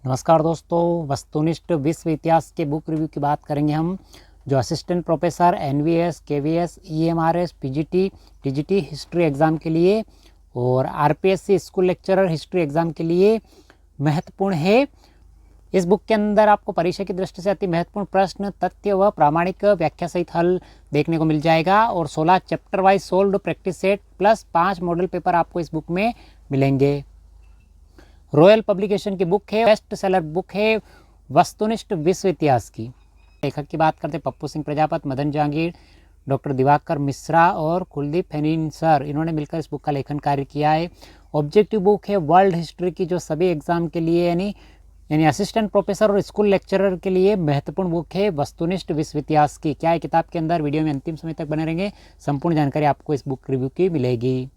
नमस्कार दोस्तों, वस्तुनिष्ठ विश्व इतिहास के बुक रिव्यू की बात करेंगे हम। जो assistant professor NVS, KVS, EMRS, PGT, TGT history exam के लिए और RPSC school lecturer history exam के लिए महत्वपूर्ण है। इस बुक के अंदर आपको परीक्षा की दृष्टि से अति महत्वपूर्ण प्रश्न, तथ्य व प्रामाणिक व्याख्या सहित हल देखने को मिल जाएगा और 16 chapter wise sold practice set plus 5 model paper आपको इस बुक में मिलेंगे। रॉयल पब्लिकेशन की बुक है, बेस्ट सेलर बुक है वस्तुनिष्ठ विश्व इतिहास की। लेखक की बात करते हैं पप्पू सिंह प्रजापत, मदन जहांगीर, डॉक्टर दिवाकर मिश्रा और कुलदीप फेनिन सर, इन्होंने मिलकर इस बुक का लेखन कार्य किया है। ऑब्जेक्टिव बुक है वर्ल्ड हिस्ट्री की, जो सभी एग्जाम के लिए यानी असिस्टेंट प्रोफेसर और स्कूल लेक्चरर के लिए महत्वपूर्ण बुक है वस्तुनिष्ठ विश्व इतिहास की। क्या है किताब के अंदर, वीडियो में अंतिम समय तक बने रहेंगे, संपूर्ण जानकारी आपको इस बुक रिव्यू की मिलेगी।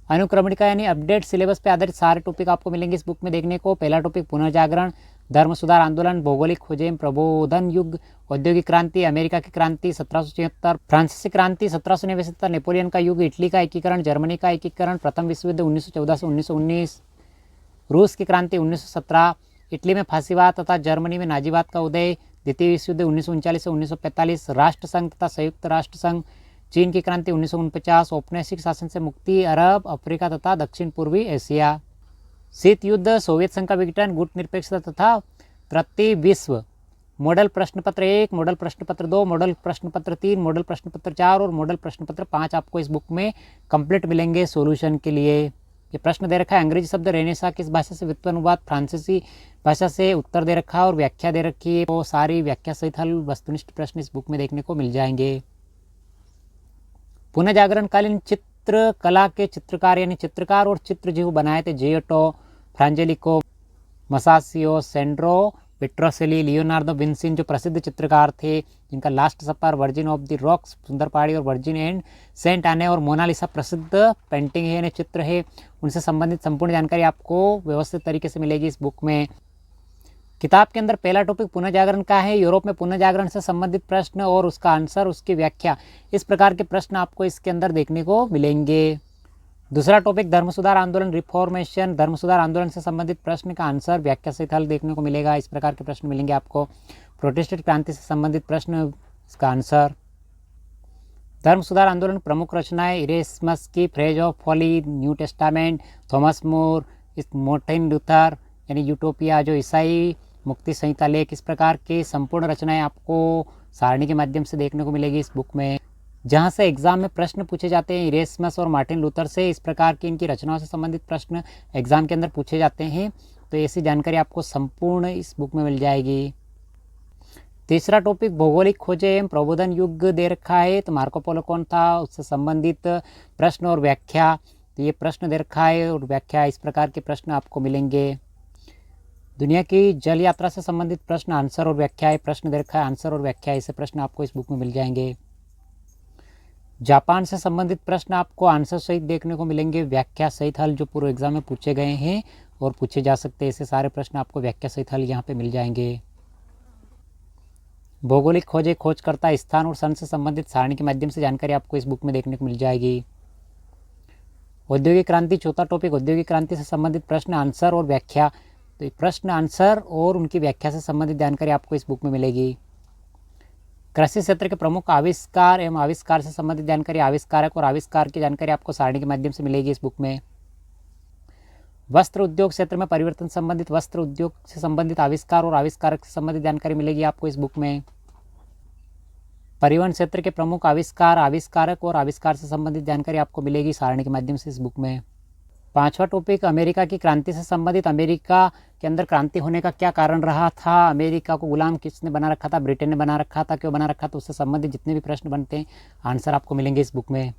अनुक्रमणिका यानी अपडेट सिलेबस पे आधारित सारे टॉपिक आपको मिलेंगे इस बुक में देखने को। पहला टॉपिक पुनर्जागरण, धर्म सुधार आंदोलन, भौगोलिक खोजें, प्रबोधन युग, औद्योगिक क्रांति, अमेरिका की क्रांति 1776, फ्रांसीसी क्रांति 1779, नेपोलियन का युग, इटली का एकीकरण, जर्मनी का एकीकरण, प्रथम विश्व युद्ध 1914 से 1919, रूस की क्रांति 1917, इटली में फांसीवाद तथा जर्मनी में नाजीवाद का उदय, द्वितीय विश्व युद्ध 1939 से 1945, राष्ट्रसंघ तथा संयुक्त राष्ट्र संघ, चीन की क्रांति 1949, औपनिवेशिक शासन से मुक्ति, अरब, अफ्रीका तथा दक्षिण पूर्वी एशिया, शीत युद्ध, सोवियत संघ का विघटन, गुट निरपेक्षता तथा तृतीय विश्व, मॉडल प्रश्न पत्र 1, मॉडल प्रश्न पत्र 2, मॉडल प्रश्न पत्र 3, मॉडल प्रश्न पत्र 4 और मॉडल प्रश्न पत्र 5 आपको इस बुक में कंप्लीट मिलेंगे सॉल्यूशन के लिए। ये प्रश्न दे रखा है, अंग्रेजी शब्द रेनेसा किस भाषा से व्युत्पन्न हुआ, फ्रांसीसी भाषा से, उत्तर दे रखा है और व्याख्या दे रखी है। वो सारी व्याख्या सहित हल वस्तुनिष्ठ प्रश्न इस बुक में देखने को मिल जाएंगे। पुनः जागरणकालीन चित्रकला के चित्रकार यानी चित्रकार और चित्रजीव बनाए थे जियोटो, फ्रांजेलिको, मसासियो, सेंड्रो, पेट्रोसेली, लियोनार्डो विंसिन, जो प्रसिद्ध चित्रकार थे, जिनका Last Supper, Virgin of the Rocks, सुंदर पहाड़ी और वर्जिन एंड सेंट आने और मोनालिसा प्रसिद्ध पेंटिंग है, चित्र है, उनसे संबंधित संपूर्ण जानकारी आपको व्यवस्थित तरीके से मिलेगी इस बुक में। किताब के अंदर पहला टॉपिक पुनः जागरण का है, यूरोप में पुनः जागरण से संबंधित प्रश्न और उसका आंसर, उसकी व्याख्या, इस प्रकार के प्रश्न आपको इसके अंदर देखने को मिलेंगे। दूसरा टॉपिक धर्म सुधार आंदोलन, रिफॉर्मेशन, धर्म सुधार आंदोलन से संबंधित प्रश्न का आंसर, व्याख्या सहित हल देखने को मिलेगा, इस प्रकार के प्रश्न मिलेंगे आपको। प्रोटेस्टेंट क्रांति से संबंधित प्रश्न, इसका आंसर। धर्म सुधार आंदोलन प्रमुख रचनाएं, इरेस्मस की Praise of Folly, New Testament, Thomas More, Martin Luther यानी यूटोपिया, जो ईसाई मुक्ति संहिता लेख, इस प्रकार की संपूर्ण रचनाएं आपको सारणी के माध्यम से देखने को मिलेगी इस बुक में। जहां से एग्जाम में प्रश्न पूछे जाते हैं इरेस्मस और मार्टिन लूथर से, इस प्रकार की इनकी रचनाओं से संबंधित प्रश्न एग्जाम के अंदर पूछे जाते हैं, तो ऐसी जानकारी आपको संपूर्ण इस बुक में मिल जाएगी। तीसरा टॉपिक भौगोलिक खोजें एवं प्रबोधन युग दे रखा है, तो मार्को पोलो कौन था, उससे संबंधित प्रश्न और व्याख्या, तो ये प्रश्न दे रखा है और व्याख्या, इस प्रकार के प्रश्न आपको मिलेंगे। दुनिया की जल यात्रा से संबंधित प्रश्न, आंसर और व्याख्या, प्रश्न दे रखा है, आंसर और व्याख्या, ऐसे प्रश्न आपको इस बुक में मिल जाएंगे। जापान से संबंधित प्रश्न आपको आंसर सहित देखने को मिलेंगे, व्याख्या सहित हल, जो पूर्व एग्जाम में पूछे गए हैं और पूछे जा सकते हैं, ऐसे सारे प्रश्न आपको व्याख्या सहित हल यहाँ पे मिल जाएंगे। भौगोलिक खोजें, खोजकर्ता, स्थान और सन से संबंधित सारणी के माध्यम से जानकारी आपको इस बुक में देखने को मिल जाएगी। औद्योगिक क्रांति, चौथा टॉपिक, औद्योगिक क्रांति से संबंधित प्रश्न, आंसर और व्याख्या, तो प्रश्न, आंसर और उनकी व्याख्या से संबंधित जानकारी आपको इस बुक में मिलेगी। कृषि क्षेत्र के प्रमुख आविष्कार एवं आविष्कार से संबंधित जानकारी, आविष्कारक और आविष्कार की जानकारी आपको सारणी के माध्यम से मिलेगी इस बुक में। वस्त्र उद्योग क्षेत्र में परिवर्तन संबंधित, वस्त्र उद्योग से संबंधित आविष्कार और आविष्कारक से संबंधित जानकारी मिलेगी आपको इस बुक में। परिवहन क्षेत्र के प्रमुख आविष्कार, आविष्कारक और आविष्कार से संबंधित जानकारी आपको मिलेगी सारणी के माध्यम से इस बुक में। पांचवा टॉपिक अमेरिका की क्रांति से संबंधित, अमेरिका के अंदर क्रांति होने का क्या कारण रहा था, अमेरिका को गुलाम किसने बना रखा था, ब्रिटेन ने बना रखा था, क्यों बना रखा था, उससे संबंधित जितने भी प्रश्न बनते हैं आंसर आपको मिलेंगे इस बुक में।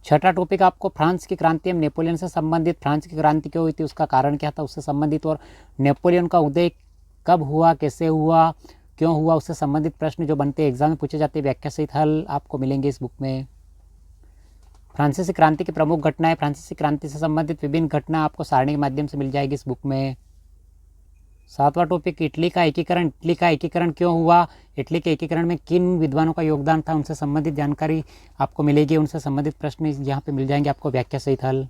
छठा टॉपिक आपको फ्रांस की क्रांति एवं नेपोलियन से संबंधित, फ्रांस की क्रांति क्यों हुई थी, उसका कारण क्या था, उससे संबंधित, और नेपोलियन का उदय कब हुआ, कैसे हुआ, क्यों हुआ, उससे संबंधित प्रश्न जो बनते हैं एग्जाम में पूछे जाते हैं, व्याख्या सहित हल आपको मिलेंगे इस बुक में। फ्रांसीसी क्रांति की प्रमुख घटनाएं, फ्रांसीसी क्रांति से संबंधित विभिन्न घटना आपको सारणी के माध्यम से मिल जाएगी इस बुक में। सातवां टॉपिक इटली का एकीकरण, इटली का एकीकरण क्यों हुआ, इटली के एकीकरण में किन विद्वानों का योगदान था, उनसे संबंधित जानकारी आपको मिलेगी, उनसे संबंधित प्रश्न यहाँ पे मिल जाएंगे आपको व्याख्या सहित हल।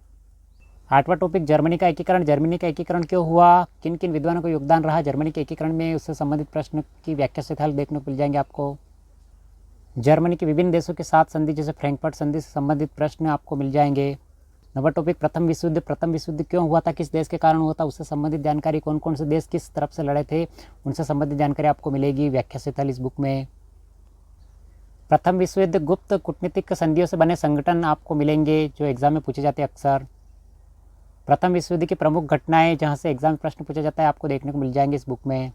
8वां टॉपिक जर्मनी का एकीकरण। जर्मनी का एकीकरण क्यों हुआ, किन किन विद्वानों का योगदान रहा जर्मनी के एकीकरण में, उससे संबंधित प्रश्न की व्याख्या से हल देखने को मिल जाएंगे आपको। जर्मनी के विभिन्न देशों के साथ संधि जैसे फ्रैंकफर्ट संधि से संबंधित प्रश्न आपको मिल जाएंगे। 9वां टॉपिक प्रथम विश्व युद्ध। प्रथम विश्व युद्ध क्यों हुआ था, किस देश के कारण हुआ था, उससे संबंधित जानकारी, कौन कौन से देश किस तरफ से लड़े थे उनसे संबंधित जानकारी आपको मिलेगी व्याख्या से इस बुक में। प्रथम विश्व युद्ध गुप्त कूटनीतिक संधियों से बने संगठन आपको मिलेंगे जो एग्जाम में पूछे जाते हैं अक्सर। प्रथम विश्व युद्ध की प्रमुख घटनाएं जहां से एग्जाम में प्रश्न पूछा जाता है आपको देखने को मिल जाएंगे इस बुक में।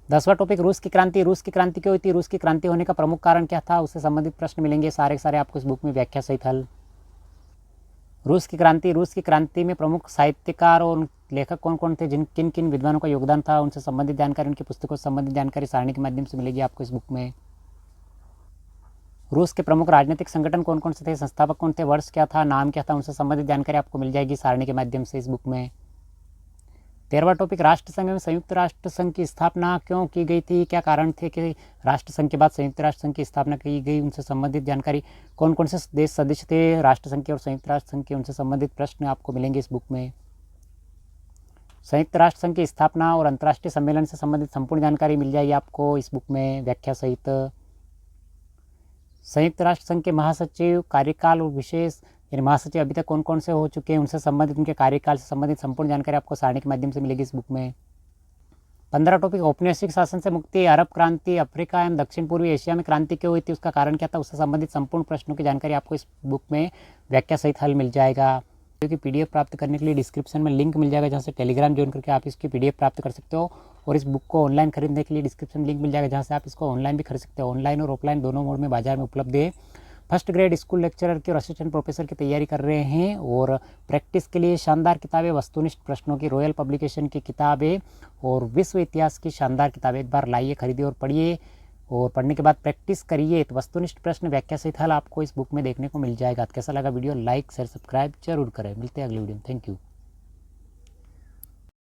10वां टॉपिक रूस की क्रांति। रूस की क्रांति क्यों हुई थी, रूस की क्रांति होने का प्रमुख कारण क्या था, उससे संबंधित प्रश्न मिलेंगे सारे सारे आपको इस बुक में व्याख्या सहित हल। रूस की क्रांति में प्रमुख साहित्यकार और लेखक कौन कौन थे, जिन किन किन विद्वानों का योगदान था, उनसे संबंधित जानकारी, उनकी पुस्तकों से संबंधित जानकारी सारणी के माध्यम से मिलेगी आपको इस बुक में। रूस के प्रमुख राजनीतिक संगठन कौन कौन से थे, संस्थापक कौन थे, वर्ष क्या था, नाम क्या था, उनसे संबंधित जानकारी आपको मिल जाएगी सारणी के माध्यम से इस बुक में। 13वां टॉपिक राष्ट्र संघ में संयुक्त राष्ट्र संघ की स्थापना क्यों की गई थी, क्या कारण थे कि राष्ट्र संघ के बाद संयुक्त राष्ट्र संघ की स्थापना की गई, उनसे संबंधित जानकारी, कौन कौन से देश सदस्य थे राष्ट्र संघ के और संयुक्त राष्ट्र संघ के, उनसे संबंधित प्रश्न आपको मिलेंगे इस बुक में। संयुक्त राष्ट्र संघ की स्थापना और अंतर्राष्ट्रीय सम्मेलन से संबंधित संपूर्ण जानकारी मिल जाएगी आपको इस बुक में व्याख्या सहित। संयुक्त राष्ट्र संघ के महासचिव कार्यकाल और विशेष यानी महासचिव अभी तक कौन कौन से हो चुके हैं, उनसे संबंधित उनके कार्यकाल से संबंधित संपूर्ण जानकारी आपको सारणी के माध्यम से मिलेगी इस बुक में। 15 टॉपिक औपनिवेशिक शासन से मुक्ति, अरब क्रांति, अफ्रीका एवं दक्षिण पूर्वी एशिया में क्रांति क्यों हुई थी, उसका कारण क्या था, उससे संबंधित संपूर्ण प्रश्नों की जानकारी आपको इस बुक में व्याख्या सहित हल मिल जाएगा। क्योंकि PDF प्राप्त करने के लिए डिस्क्रिप्शन में लिंक मिल जाएगा जहाँ से टेलीग्राम ज्वाइन करके आप इसकी PDF प्राप्त कर सकते हो, और इस बुक को ऑनलाइन खरीदने के लिए डिस्क्रिप्शन लिंक मिल जाएगा जहाँ से आप इसको ऑनलाइन भी खरीद सकते हो। ऑनलाइन और ऑफलाइन दोनों मोड में बाजार में उपलब्ध है। फर्स्ट ग्रेड स्कूल लेक्चरर की और असिस्टेंट प्रोफेसर की तैयारी कर रहे हैं और प्रैक्टिस के लिए शानदार किताबें, वस्तुनिष्ठ प्रश्नों की रॉयल पब्लिकेशन की किताबें और विश्व इतिहास की शानदार किताबें एक बार लाइए, खरीदिए और पढ़िए, और पढ़ने के बाद प्रैक्टिस करिए तो वस्तुनिष्ठ प्रश्न व्याख्या सहित हल आपको इस बुक में देखने को मिल जाएगा। कैसा लगा वीडियो, लाइक शेयर सब्सक्राइब जरूर करें। मिलते हैं अगले वीडियो में। Thank you.